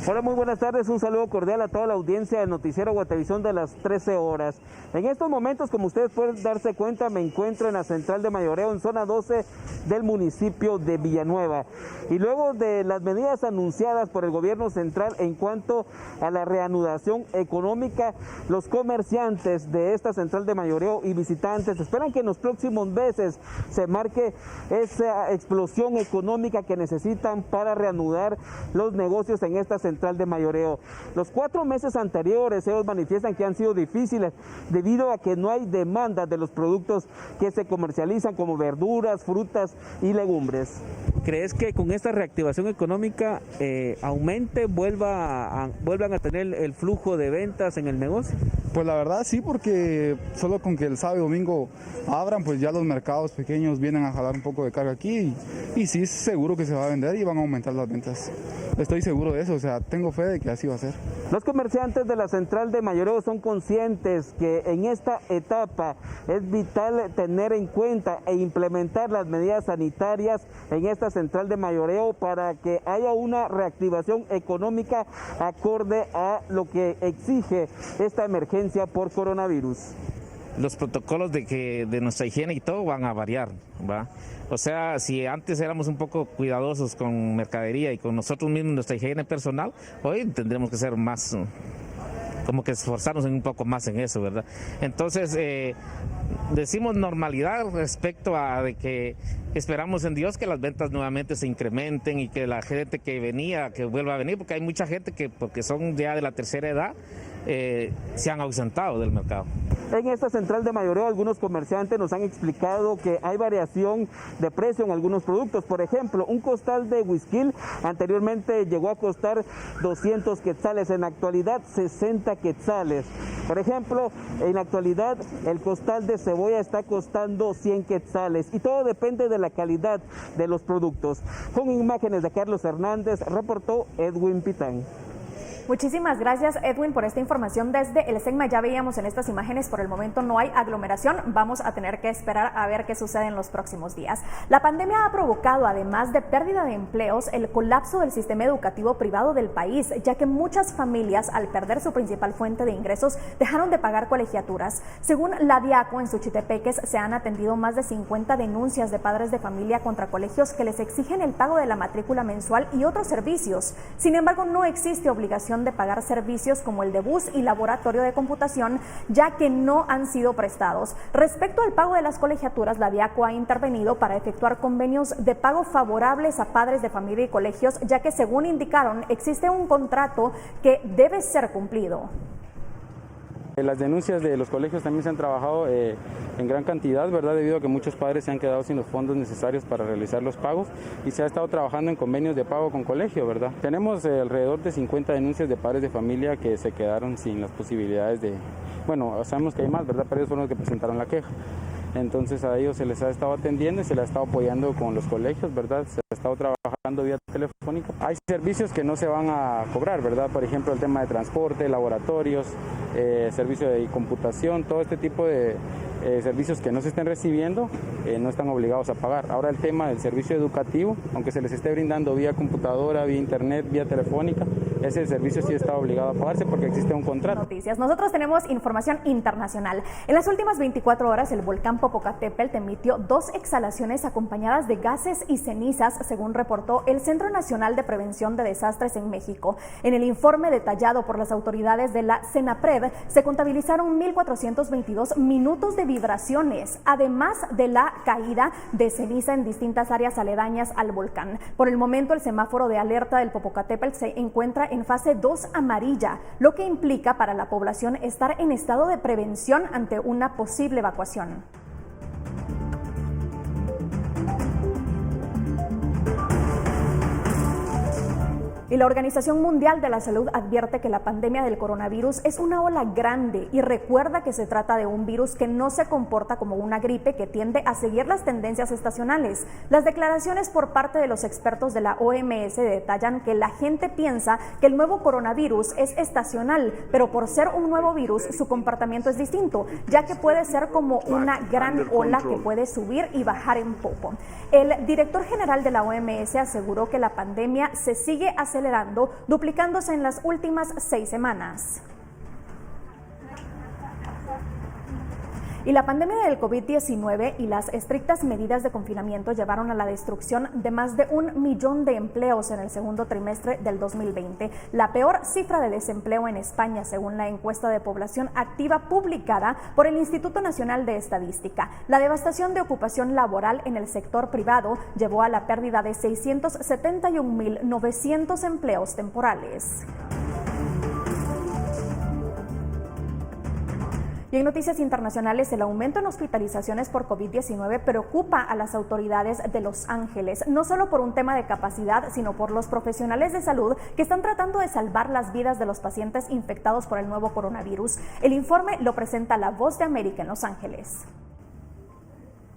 Hola, muy buenas tardes, un saludo cordial a toda la audiencia del noticiero Guatevisión de las 13 horas. En estos momentos, como ustedes pueden darse cuenta, me encuentro en la Central de Mayoreo, en zona 12 del municipio de Villanueva. Y luego de las medidas anunciadas por el gobierno central en cuanto a la reanudación económica, los comerciantes de esta Central de Mayoreo y visitantes esperan que en los próximos meses se marque esa explosión económica que necesitan para reanudar los negocios en esta Central de Mayoreo. Los 4 meses anteriores ellos manifiestan que han sido difíciles debido a que no hay demanda de los productos que se comercializan como verduras, frutas y legumbres. ¿Crees que con esta reactivación económica vuelvan a tener el flujo de ventas en el negocio? Pues la verdad sí, porque solo con que el sábado y domingo abran, pues ya los mercados pequeños vienen a jalar un poco de carga aquí y sí, seguro que se va a vender y van a aumentar las ventas. Estoy seguro de eso, o sea, tengo fe de que así va a ser. Los comerciantes de la Central de Mayoreo son conscientes que en esta etapa es vital tener en cuenta e implementar las medidas sanitarias en esta Central de Mayoreo para que haya una reactivación económica acorde a lo que exige esta emergencia por coronavirus. Los protocolos de nuestra higiene y todo van a variar, ¿va? O sea, si antes éramos un poco cuidadosos con mercadería y con nosotros mismos, nuestra higiene personal, hoy tendremos que ser más, como que esforzarnos un poco más en eso, ¿verdad? Entonces, decimos normalidad respecto a de que esperamos en Dios que las ventas nuevamente se incrementen y que la gente que venía, que vuelva a venir, porque hay mucha gente que, porque son ya de la tercera edad, se han ausentado del mercado. En esta central de mayoreo, algunos comerciantes nos han explicado que hay variación de precio en algunos productos. Por ejemplo, un costal de whisky anteriormente llegó a costar 200 quetzales, en la actualidad 60 quetzales. Por ejemplo, en la actualidad el costal de cebolla está costando 100 quetzales y todo depende de la calidad de los productos. Con imágenes de Carlos Hernández, reportó Edwin Pitán. Muchísimas gracias, Edwin, por esta información desde el SEGMA. Ya veíamos en estas imágenes, por el momento no hay aglomeración. Vamos a tener que esperar a ver qué sucede en los próximos días. La pandemia ha provocado, además de pérdida de empleos, el colapso del sistema educativo privado del país, ya que muchas familias, al perder su principal fuente de ingresos, dejaron de pagar colegiaturas. Según la Diaco, en Suchitepeques se han atendido más de 50 denuncias de padres de familia contra colegios que les exigen el pago de la matrícula mensual y otros servicios. Sin embargo, no existe obligación de pagar servicios como el de bus y laboratorio de computación, ya que no han sido prestados. Respecto al pago de las colegiaturas, la Diaco ha intervenido para efectuar convenios de pago favorables a padres de familia y colegios, ya que, según indicaron, existe un contrato que debe ser cumplido. Las denuncias de los colegios también se han trabajado en gran cantidad, ¿verdad? Debido a que muchos padres se han quedado sin los fondos necesarios para realizar los pagos y se ha estado trabajando en convenios de pago con colegio, ¿verdad? Tenemos alrededor de 50 denuncias de padres de familia que se quedaron sin las posibilidades de... Bueno, sabemos que hay más, ¿verdad? Pero ellos fueron los que presentaron la queja. Entonces a ellos se les ha estado atendiendo y se les ha estado apoyando con los colegios, ¿verdad? Se ha estado trabajando vía telefónica. Hay servicios que no se van a cobrar, ¿verdad? Por ejemplo, el tema de transporte, laboratorios, servicio de computación, todo este tipo de servicios que no se estén recibiendo, no están obligados a pagar. Ahora el tema del servicio educativo, aunque se les esté brindando vía computadora, vía internet, vía telefónica, ese servicio sí está obligado a pagarse porque existe un contrato. Noticias. Nosotros tenemos información internacional. En las últimas 24 horas, el volcán Popocatépetl emitió 2 exhalaciones acompañadas de gases y cenizas, según reportó el Centro Nacional de Prevención de Desastres en México. En el informe detallado por las autoridades de la CENAPRED, se contabilizaron 1.422 minutos de vibraciones, además de la caída de ceniza en distintas áreas aledañas al volcán. Por el momento, el semáforo de alerta del Popocatépetl se encuentra en fase 2 amarilla, lo que implica para la población estar en estado de prevención ante una posible evacuación. Y la Organización Mundial de la Salud advierte que la pandemia del coronavirus es una ola grande y recuerda que se trata de un virus que no se comporta como una gripe que tiende a seguir las tendencias estacionales. Las declaraciones por parte de los expertos de la OMS detallan que la gente piensa que el nuevo coronavirus es estacional, pero por ser un nuevo virus su comportamiento es distinto, ya que puede ser como una gran ola que puede subir y bajar en poco. El director general de la OMS aseguró que la pandemia se sigue acelerando, duplicándose en las últimas 6 semanas. Y la pandemia del COVID-19 y las estrictas medidas de confinamiento llevaron a la destrucción de más de 1 millón de empleos en el segundo trimestre del 2020, la peor cifra de desempleo en España, según la encuesta de población activa publicada por el Instituto Nacional de Estadística. La devastación de ocupación laboral en el sector privado llevó a la pérdida de 671.900 empleos temporales. Y en noticias internacionales, el aumento en hospitalizaciones por COVID-19 preocupa a las autoridades de Los Ángeles, no solo por un tema de capacidad, sino por los profesionales de salud que están tratando de salvar las vidas de los pacientes infectados por el nuevo coronavirus. El informe lo presenta La Voz de América en Los Ángeles.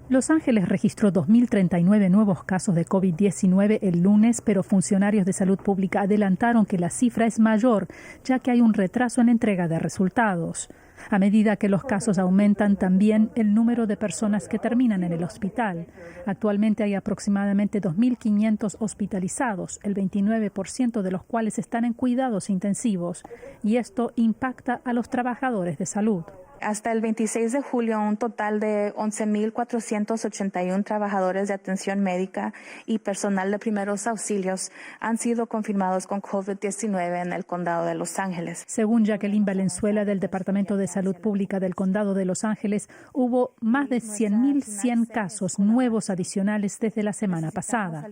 Los Ángeles registró 2.039 nuevos casos de COVID-19 el lunes, pero funcionarios de salud pública adelantaron que la cifra es mayor, ya que hay un retraso en la entrega de resultados. A medida que los casos aumentan, también el número de personas que terminan en el hospital. Actualmente hay aproximadamente 2.500 hospitalizados, el 29% de los cuales están en cuidados intensivos, y esto impacta a los trabajadores de salud. Hasta el 26 de julio, un total de 11.481 trabajadores de atención médica y personal de primeros auxilios han sido confirmados con COVID-19 en el condado de Los Ángeles. Según Jacqueline Valenzuela del Departamento de Salud Pública del condado de Los Ángeles, hubo más de 100.100 casos nuevos adicionales desde la semana pasada.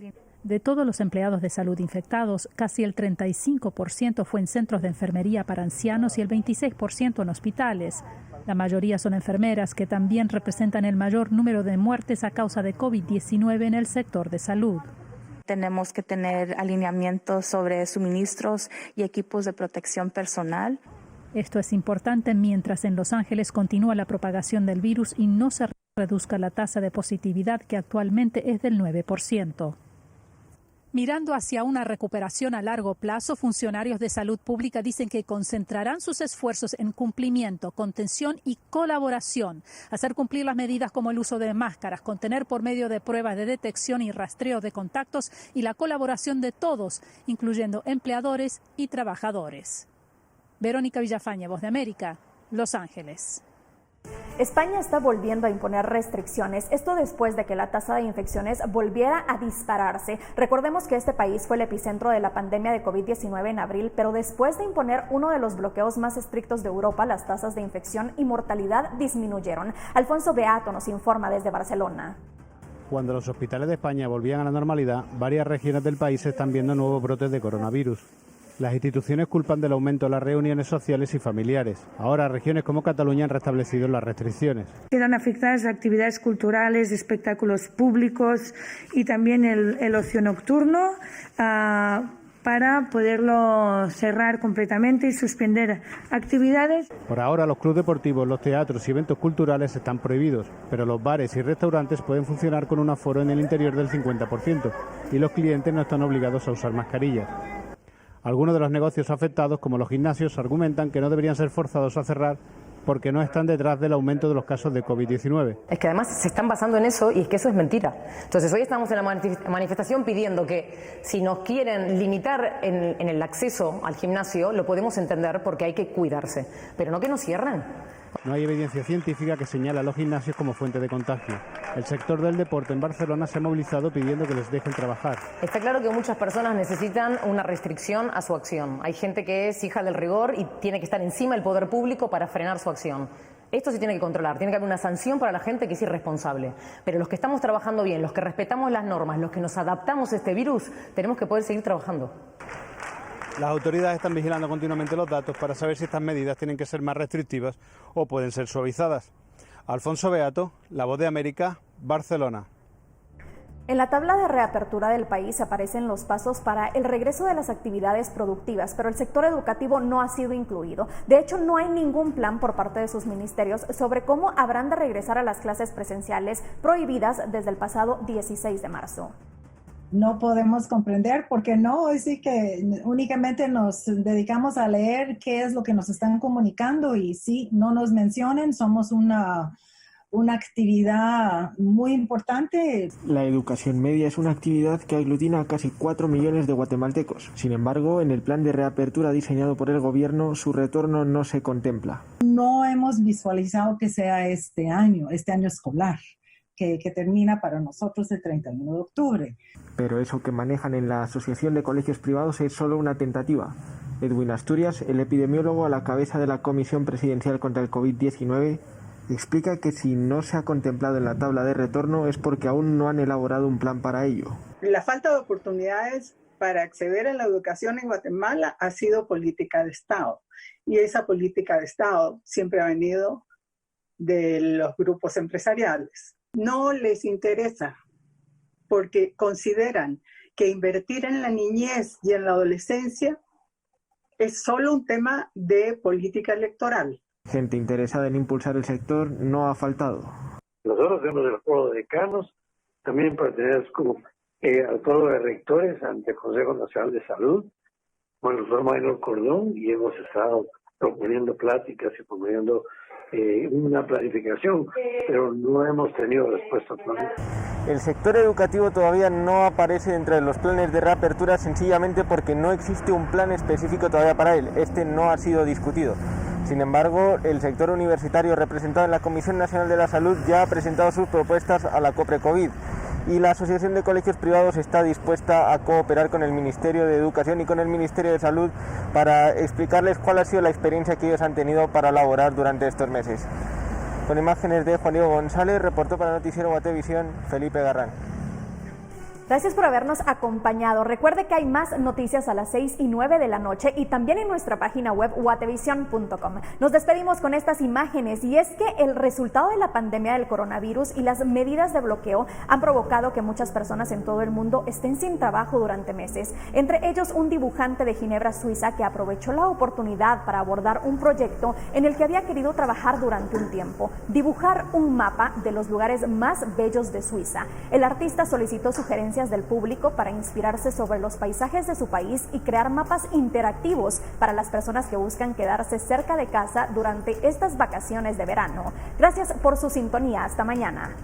De todos los empleados de salud infectados, casi el 35% fue en centros de enfermería para ancianos y el 26% en hospitales. La mayoría son enfermeras, que también representan el mayor número de muertes a causa de COVID-19 en el sector de salud. Tenemos que tener alineamientos sobre suministros y equipos de protección personal. Esto es importante mientras en Los Ángeles continúa la propagación del virus y no se reduzca la tasa de positividad, que actualmente es del 9%. Mirando hacia una recuperación a largo plazo, funcionarios de salud pública dicen que concentrarán sus esfuerzos en cumplimiento, contención y colaboración, hacer cumplir las medidas como el uso de máscaras, contener por medio de pruebas de detección y rastreo de contactos y la colaboración de todos, incluyendo empleadores y trabajadores. Verónica Villafañe, Voz de América, Los Ángeles. España está volviendo a imponer restricciones, esto después de que la tasa de infecciones volviera a dispararse. Recordemos que este país fue el epicentro de la pandemia de COVID-19 en abril, pero después de imponer uno de los bloqueos más estrictos de Europa, las tasas de infección y mortalidad disminuyeron. Alfonso Beato nos informa desde Barcelona. Cuando los hospitales de España volvían a la normalidad, varias regiones del país están viendo nuevos brotes de coronavirus. Las instituciones culpan del aumento de las reuniones sociales y familiares. Ahora, regiones como Cataluña han restablecido las restricciones. Quedan afectadas actividades culturales, espectáculos públicos y también el ocio nocturno para poderlo cerrar completamente y suspender actividades. Por ahora, los clubes deportivos, los teatros y eventos culturales están prohibidos, pero los bares y restaurantes pueden funcionar con un aforo en el interior del 50% y los clientes no están obligados a usar mascarillas. Algunos de los negocios afectados, como los gimnasios, argumentan que no deberían ser forzados a cerrar porque no están detrás del aumento de los casos de COVID-19. Es que además se están basando en eso y es que eso es mentira. Entonces hoy estamos en la manifestación pidiendo que si nos quieren limitar en el acceso al gimnasio, lo podemos entender porque hay que cuidarse, pero no que nos cierren. No hay evidencia científica que señale a los gimnasios como fuente de contagio. El sector del deporte en Barcelona se ha movilizado pidiendo que les dejen trabajar. Está claro que muchas personas necesitan una restricción a su acción. Hay gente que es hija del rigor y tiene que estar encima del poder público para frenar su acción. Esto se tiene que controlar, tiene que haber una sanción para la gente que es irresponsable. Pero los que estamos trabajando bien, los que respetamos las normas, los que nos adaptamos a este virus, tenemos que poder seguir trabajando. Las autoridades están vigilando continuamente los datos para saber si estas medidas tienen que ser más restrictivas o pueden ser suavizadas. Alfonso Beato, La Voz de América, Barcelona. En la tabla de reapertura del país aparecen los pasos para el regreso de las actividades productivas, pero el sector educativo no ha sido incluido. De hecho, no hay ningún plan por parte de sus ministerios sobre cómo habrán de regresar a las clases presenciales prohibidas desde el pasado 16 de marzo. No podemos comprender porque no, es decir, que únicamente nos dedicamos a leer qué es lo que nos están comunicando y sí, no nos mencionen, somos una actividad muy importante. La educación media es una actividad que aglutina a casi 4 millones de guatemaltecos. Sin embargo, en el plan de reapertura diseñado por el gobierno, su retorno no se contempla. No hemos visualizado que sea este año escolar, que termina para nosotros el 31 de octubre. Pero eso que manejan en la Asociación de Colegios Privados es solo una tentativa. Edwin Asturias, el epidemiólogo a la cabeza de la Comisión Presidencial contra el COVID-19, explica que si no se ha contemplado en la tabla de retorno es porque aún no han elaborado un plan para ello. La falta de oportunidades para acceder a la educación en Guatemala ha sido política de Estado. Y esa política de Estado siempre ha venido de los grupos empresariales. No les interesa porque consideran que invertir en la niñez y en la adolescencia es solo un tema de política electoral. Gente interesada en impulsar el sector no ha faltado. Nosotros tenemos el foro de decanos, también pertenezco al foro de rectores ante el Consejo Nacional de Salud, con el doctor Maynor Cordón, y hemos estado proponiendo pláticas y proponiendo una planificación, pero no hemos tenido respuesta todavía. El sector educativo todavía no aparece dentro de los planes de reapertura sencillamente porque no existe un plan específico todavía para él. Este no ha sido discutido. Sin embargo, el sector universitario representado en la Comisión Nacional de la Salud ya ha presentado sus propuestas a la COPRECOVID y la Asociación de Colegios Privados está dispuesta a cooperar con el Ministerio de Educación y con el Ministerio de Salud para explicarles cuál ha sido la experiencia que ellos han tenido para laborar durante estos meses. Con imágenes de Juan Diego González, reportó para Noticiero Guatevisión, Felipe Garrán. Gracias por habernos acompañado. Recuerde que hay más noticias a las 6 y 9 de la noche y también en nuestra página web guatevision.com. Nos despedimos con estas imágenes y es que el resultado de la pandemia del coronavirus y las medidas de bloqueo han provocado que muchas personas en todo el mundo estén sin trabajo durante meses. Entre ellos un dibujante de Ginebra, Suiza, que aprovechó la oportunidad para abordar un proyecto en el que había querido trabajar durante un tiempo, dibujar un mapa de los lugares más bellos de Suiza. El artista solicitó sugerencias del público para inspirarse sobre los paisajes de su país y crear mapas interactivos para las personas que buscan quedarse cerca de casa durante estas vacaciones de verano. Gracias por su sintonía. Hasta mañana.